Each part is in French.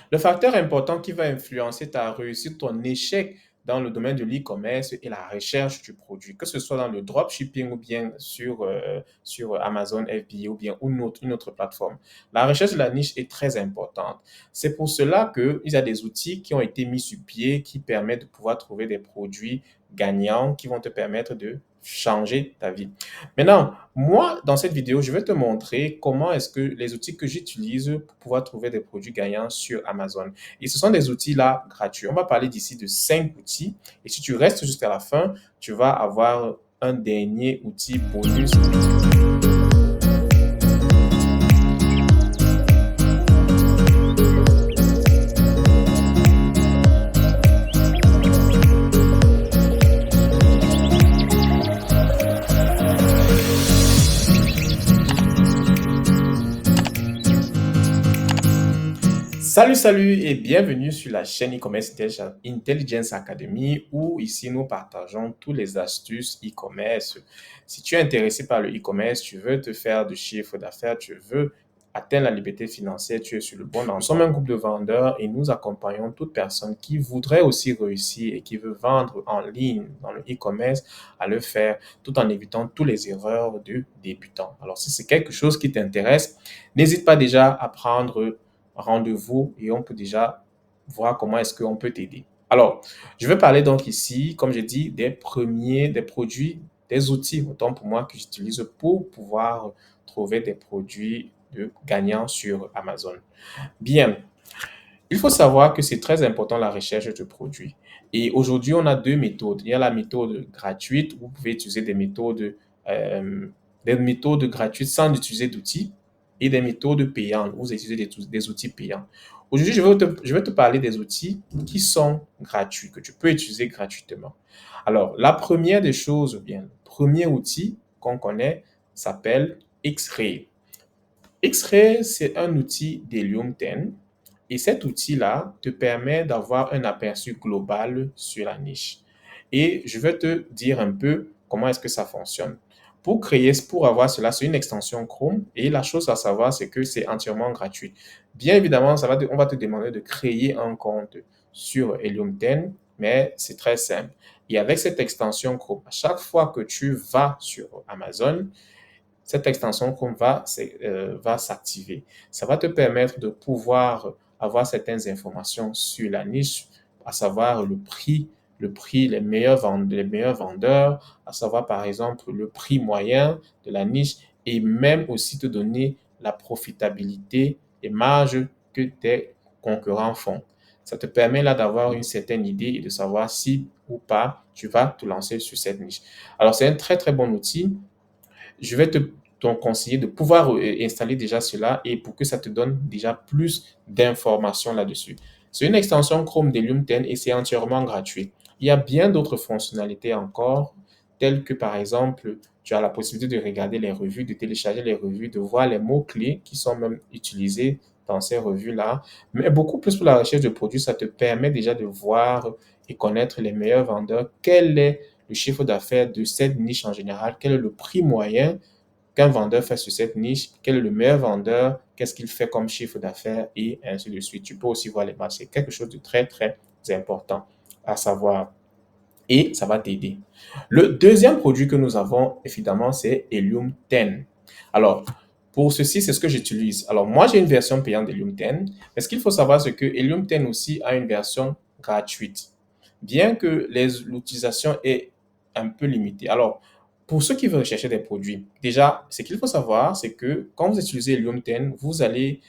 Le facteur important qui va influencer ta réussite, ton échec dans le domaine de l'e-commerce et la recherche du produit, que ce soit dans le dropshipping ou bien sur Amazon FBA ou bien une autre plateforme. La recherche de la niche est très importante. C'est pour cela qu'il y a des outils qui ont été mis sur pied qui permettent de pouvoir trouver des produits gagnants qui vont te permettre de changer ta vie. Maintenant, moi, dans cette vidéo, je vais te montrer comment est-ce que les outils que j'utilise pour pouvoir trouver des produits gagnants sur Amazon. Et ce sont des outils-là gratuits. On va parler d'ici de 5 outils. Et si tu restes jusqu'à la fin, tu vas avoir un dernier outil bonus. Salut, salut et bienvenue sur la chaîne e-commerce Intelligence Academy où ici nous partageons toutes les astuces e-commerce. Si tu es intéressé par le e-commerce, tu veux te faire du chiffre d'affaires, tu veux atteindre la liberté financière, tu es sur le bon endroit. Nous sommes un groupe de vendeurs et nous accompagnons toute personne qui voudrait aussi réussir et qui veut vendre en ligne dans le e-commerce à le faire tout en évitant toutes les erreurs de débutants. Alors si c'est quelque chose qui t'intéresse, n'hésite pas déjà à prendre rendez-vous et on peut déjà voir comment est-ce qu'on peut t'aider. Alors, je vais parler donc ici, comme j'ai dit, des produits, des outils, autant pour moi que j'utilise pour pouvoir trouver des produits gagnants sur Amazon. Bien, il faut savoir que c'est très important la recherche de produits. Et aujourd'hui, on a deux méthodes. Il y a la méthode gratuite, où vous pouvez utiliser des méthodes gratuites sans utiliser d'outils et des méthodes payantes, où vous utilisez des outils payants. Aujourd'hui, je vais te parler des outils qui sont gratuits, que tu peux utiliser gratuitement. Alors, la première des choses, bien, le premier outil qu'on connaît s'appelle X-Ray. X-Ray, c'est un outil d'Helium 10 et cet outil-là te permet d'avoir un aperçu global sur la niche. Et je vais te dire un peu comment est-ce que ça fonctionne. Pour avoir cela, c'est une extension Chrome et la chose à savoir, c'est que c'est entièrement gratuit. Bien évidemment, on va te demander de créer un compte sur Helium 10, mais c'est très simple. Et avec cette extension Chrome, à chaque fois que tu vas sur Amazon, cette extension Chrome va s'activer. Ça va te permettre de pouvoir avoir certaines informations sur la niche, à savoir le prix, les meilleurs vendeurs, à savoir par exemple le prix moyen de la niche et même aussi te donner la profitabilité et marge que tes concurrents font. Ça te permet là d'avoir une certaine idée et de savoir si ou pas tu vas te lancer sur cette niche. Alors c'est un très très bon outil. Je vais te donc conseiller de pouvoir installer déjà cela et pour que ça te donne déjà plus d'informations là-dessus. C'est une extension Chrome d'Helium 10 et c'est entièrement gratuit. Il y a bien d'autres fonctionnalités encore, telles que par exemple, tu as la possibilité de regarder les revues, de télécharger les revues, de voir les mots-clés qui sont même utilisés dans ces revues-là. Mais beaucoup plus pour la recherche de produits, ça te permet déjà de voir et connaître les meilleurs vendeurs, quel est le chiffre d'affaires de cette niche en général, quel est le prix moyen qu'un vendeur fait sur cette niche, quel est le meilleur vendeur, qu'est-ce qu'il fait comme chiffre d'affaires et ainsi de suite. Tu peux aussi voir les marges. C'est quelque chose de très, très important à savoir et ça va t'aider. Le deuxième produit que nous avons, évidemment, c'est Helium 10. Alors, pour ceci, c'est ce que j'utilise. Alors, moi, j'ai une version payante d'Helium 10, mais ce qu'il faut savoir, c'est que Helium 10 aussi a une version gratuite, bien que l'utilisation est un peu limitée. Alors, pour ceux qui veulent rechercher des produits, déjà, ce qu'il faut savoir, c'est que quand vous utilisez Helium 10, vous avez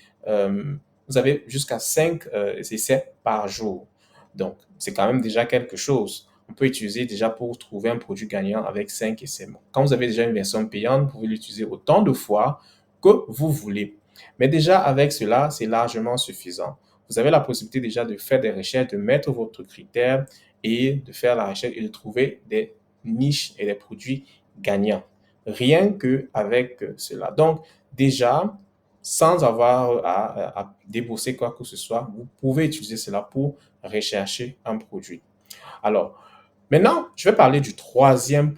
jusqu'à 5 essais par jour. Donc, c'est quand même déjà quelque chose. On peut utiliser déjà pour trouver un produit gagnant avec 5 essais. Quand vous avez déjà une version payante, vous pouvez l'utiliser autant de fois que vous voulez. Mais déjà, avec cela, c'est largement suffisant. Vous avez la possibilité déjà de faire des recherches, de mettre votre critère et de faire la recherche et de trouver des niches et des produits gagnants. Rien qu'avec cela. Donc, déjà, sans avoir à débourser quoi que ce soit, vous pouvez utiliser cela pour rechercher un produit. Alors, maintenant, je vais parler du troisième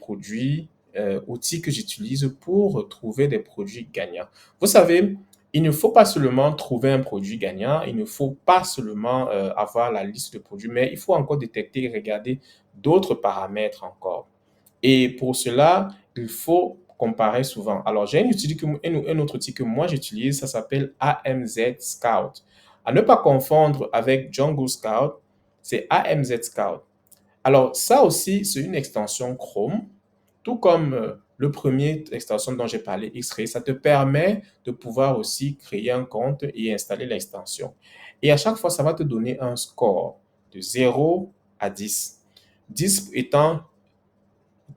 outil que j'utilise pour trouver des produits gagnants. Vous savez, Il ne faut pas seulement trouver un produit gagnant, il ne faut pas seulement avoir la liste de produits, mais il faut encore détecter et regarder d'autres paramètres encore. Et pour cela, il faut comparer souvent. Alors, j'ai un autre outil que moi j'utilise, ça s'appelle AMZ Scout. À ne pas confondre avec Jungle Scout, c'est AMZ Scout. Alors, ça aussi, c'est une extension Chrome, tout comme le premier extension dont j'ai parlé, X-Ray, ça te permet de pouvoir aussi créer un compte et installer l'extension. Et à chaque fois, ça va te donner un score de 0 à 10. 10 étant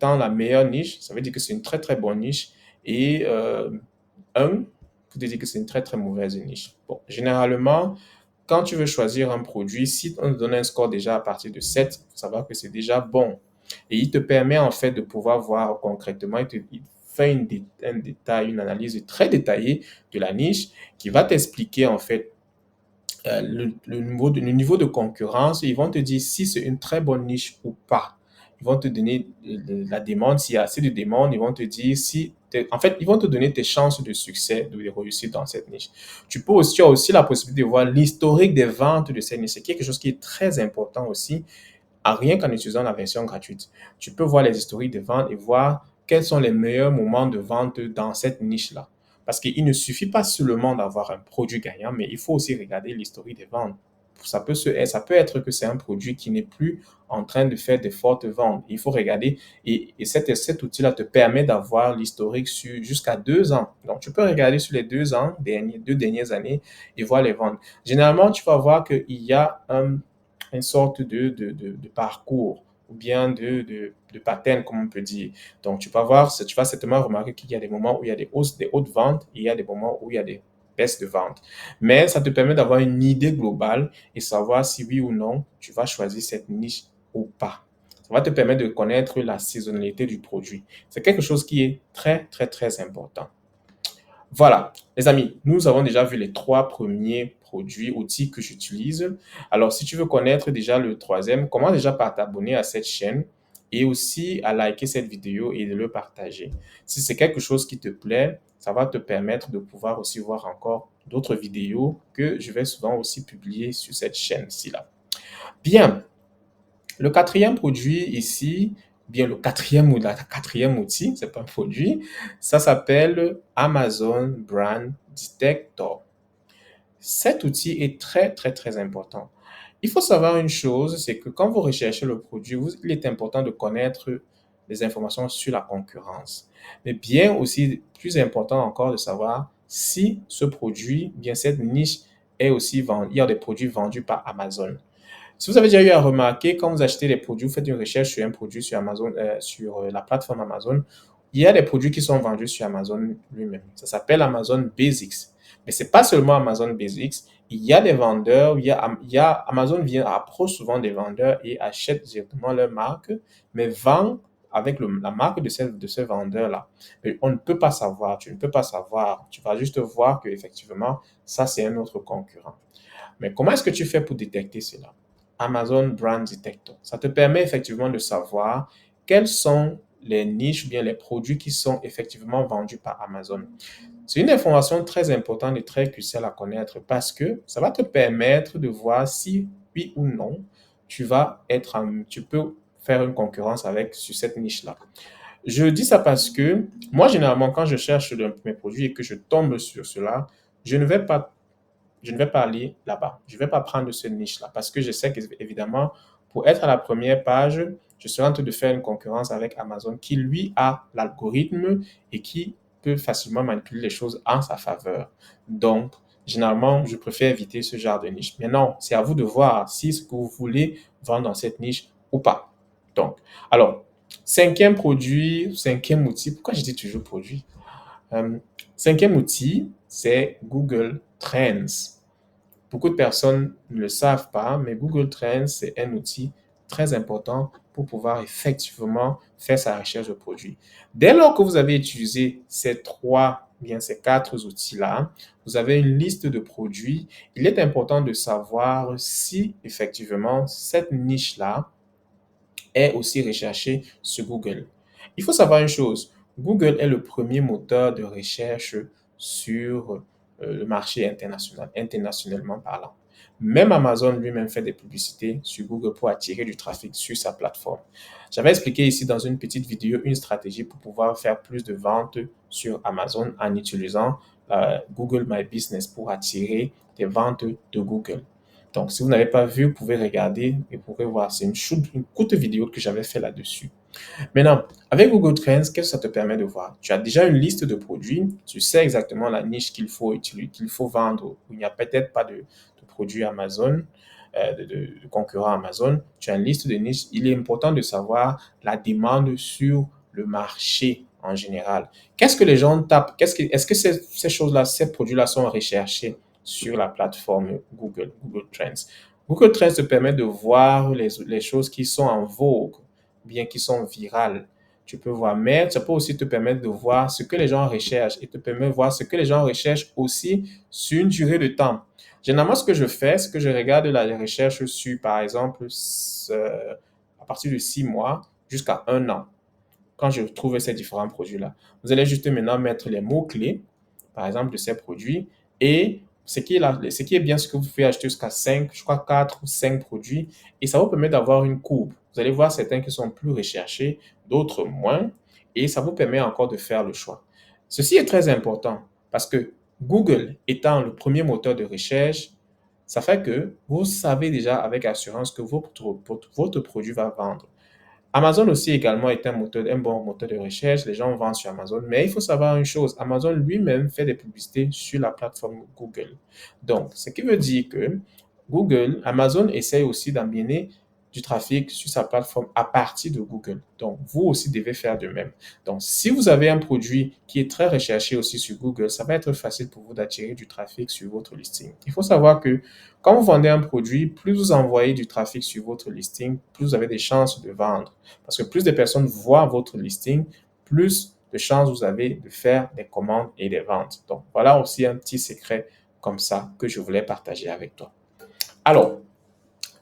la meilleure niche, ça veut dire que c'est une très très bonne niche. Et 1 pour te dire que c'est une très très mauvaise niche. Bon, généralement, quand tu veux choisir un produit, si on te donne un score déjà à partir de 7, il faut savoir que c'est déjà bon. Et il te permet en fait de pouvoir voir concrètement, il fait un détail, une analyse très détaillée de la niche qui va t'expliquer en fait le niveau de concurrence. Ils vont te dire si c'est une très bonne niche ou pas. Ils vont te donner la demande, s'il y a assez de demandes, ils vont te dire si en fait, ils vont te donner tes chances de succès, de réussir dans cette niche. Tu as aussi la possibilité de voir l'historique des ventes de cette niche. C'est quelque chose qui est très important aussi, rien qu'en utilisant la version gratuite. Tu peux voir les historiques de vente et voir quels sont les meilleurs moments de vente dans cette niche-là. Parce qu'il ne suffit pas seulement d'avoir un produit gagnant, mais il faut aussi regarder l'historique des ventes. Ça peut être que c'est un produit qui n'est plus en train de faire de fortes ventes. Il faut regarder et cet outil-là te permet d'avoir l'historique sur jusqu'à 2 ans. Donc, tu peux regarder sur les 2 ans, 2 dernières années et voir les ventes. Généralement, tu vas voir qu'il y a une sorte de parcours ou bien de pattern, comme on peut dire. Donc, tu vas certainement remarquer qu'il y a des moments où il y a des hautes ventes et il y a des moments où il y a des baisses de ventes. Mais ça te permet d'avoir une idée globale et savoir si oui ou non tu vas choisir cette niche ou pas. Ça va te permettre de connaître la saisonnalité du produit. C'est quelque chose qui est très, très, très important. Voilà, les amis, nous avons déjà vu les 3 premiers produits, outils que j'utilise. Alors, si tu veux connaître déjà le troisième, commence déjà par t'abonner à cette chaîne et aussi à liker cette vidéo et de le partager. Si c'est quelque chose qui te plaît, ça va te permettre de pouvoir aussi voir encore d'autres vidéos que je vais souvent aussi publier sur cette chaîne-ci là. Bien, le quatrième produit ici, bien le quatrième ou la quatrième outil, c'est pas un produit, ça s'appelle Amazon Brand Detector. Cet outil est très, très, très important. Il faut savoir une chose, c'est que quand vous recherchez le produit, il est important de connaître les informations sur la concurrence. Mais bien aussi, plus important encore de savoir si ce produit, bien cette niche est aussi vendue, il y a des produits vendus par Amazon. Si vous avez déjà eu à remarquer, quand vous achetez des produits, vous faites une recherche sur un produit sur Amazon, sur la plateforme Amazon, il y a des produits qui sont vendus sur Amazon lui-même. Ça s'appelle Amazon Basics. Mais c'est pas seulement Amazon Basics. Il y a des vendeurs, Amazon approche souvent des vendeurs et achète directement leur marque, mais vend avec la marque de ce vendeur-là. Mais on ne peut pas savoir, tu ne peux pas savoir. Tu vas juste voir que effectivement, ça c'est un autre concurrent. Mais comment est-ce que tu fais pour détecter cela? Amazon Brand Detector. Ça te permet effectivement de savoir quelles sont les niches ou bien les produits qui sont effectivement vendus par Amazon. C'est une information très importante et très cruciale à connaître parce que ça va te permettre de voir si oui ou non tu peux faire une concurrence sur cette niche-là. Je dis ça parce que moi, généralement, quand je cherche mes produits et que je tombe sur cela, je ne vais pas je ne vais pas aller là-bas. Je ne vais pas prendre ce niche-là parce que je sais qu'évidemment, pour être à la première page, je serai en train de faire une concurrence avec Amazon qui, lui, a l'algorithme et qui peut facilement manipuler les choses en sa faveur. Donc, généralement, je préfère éviter ce genre de niche. Mais non, c'est à vous de voir si ce que vous voulez vendre dans cette niche ou pas. Donc, alors, cinquième produit, cinquième outil. Pourquoi je dis toujours produit? Euh, Cinquième outil, c'est Google Trends. Beaucoup de personnes ne le savent pas, mais Google Trends, c'est un outil très important pour pouvoir effectivement faire sa recherche de produits. Dès lors que vous avez utilisé ces 4 outils-là, vous avez une liste de produits. Il est important de savoir si effectivement cette niche-là est aussi recherchée sur Google. Il faut savoir une chose, Google est le premier moteur de recherche sur le marché international, internationalement parlant. Même Amazon lui-même fait des publicités sur Google pour attirer du trafic sur sa plateforme. J'avais expliqué ici dans une petite vidéo une stratégie pour pouvoir faire plus de ventes sur Amazon en utilisant Google My Business pour attirer des ventes de Google. Donc, si vous n'avez pas vu, vous pouvez regarder et vous pouvez voir. C'est une courte vidéo que j'avais fait là-dessus. Maintenant, avec Google Trends, qu'est-ce que ça te permet de voir? Tu as déjà une liste de produits, tu sais exactement la niche qu'il faut vendre, où il n'y a peut-être pas de produits Amazon, de concurrents Amazon. Tu as une liste de niches. Il est important de savoir la demande sur le marché en général. Qu'est-ce que les gens tapent? Est-ce que ces choses-là, ces produits-là sont recherchés sur la plateforme Google Trends? Google Trends te permet de voir les choses qui sont en vogue, bien qui sont virales. Tu peux voir, mais ça peut aussi te permettre de voir ce que les gens recherchent et te permet de voir ce que les gens recherchent aussi sur une durée de temps. Généralement, ce que je fais, c'est que je regarde la recherche sur, par exemple, à partir de 6 mois jusqu'à 1 an, quand je trouve ces différents produits-là. Vous allez juste maintenant mettre les mots-clés, par exemple, de ces produits et ce qui est bien, c'est que vous pouvez acheter jusqu'à 5, je crois 4 ou 5 produits et ça vous permet d'avoir une courbe. Vous allez voir certains qui sont plus recherchés, d'autres moins et ça vous permet encore de faire le choix. Ceci est très important parce que Google étant le premier moteur de recherche, ça fait que vous savez déjà avec assurance que votre produit va vendre. Amazon aussi également est un bon moteur de recherche. Les gens vendent sur Amazon. Mais il faut savoir une chose, Amazon lui-même fait des publicités sur la plateforme Google. Donc, ce qui veut dire que Amazon essaye aussi d'amener du trafic sur sa plateforme à partir de Google. Donc, vous aussi devez faire de même. Donc, si vous avez un produit qui est très recherché aussi sur Google, ça va être facile pour vous d'attirer du trafic sur votre listing. Il faut savoir que quand vous vendez un produit, plus vous envoyez du trafic sur votre listing, plus vous avez des chances de vendre. Parce que plus de personnes voient votre listing, plus de chances vous avez de faire des commandes et des ventes. Donc, voilà aussi un petit secret comme ça que je voulais partager avec toi. Alors,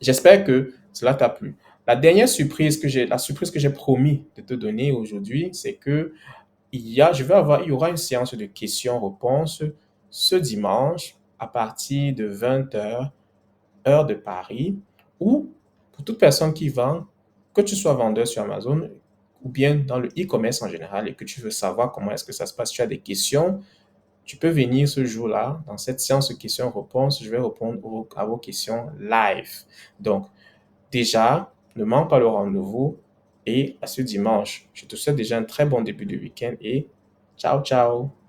j'espère que cela t'a plu. La surprise que j'ai promis de te donner aujourd'hui, c'est que il y aura une séance de questions-réponses ce dimanche à partir de 20 h heure de Paris, ou pour toute personne qui vend, que tu sois vendeur sur Amazon ou bien dans le e-commerce en général et que tu veux savoir comment est-ce que ça se passe, tu as des questions, tu peux venir ce jour-là dans cette séance de questions-réponses. Je vais répondre à vos questions live. Donc, déjà, ne manque pas le rendez-vous et à ce dimanche. Je te souhaite déjà un très bon début de week-end et ciao, ciao!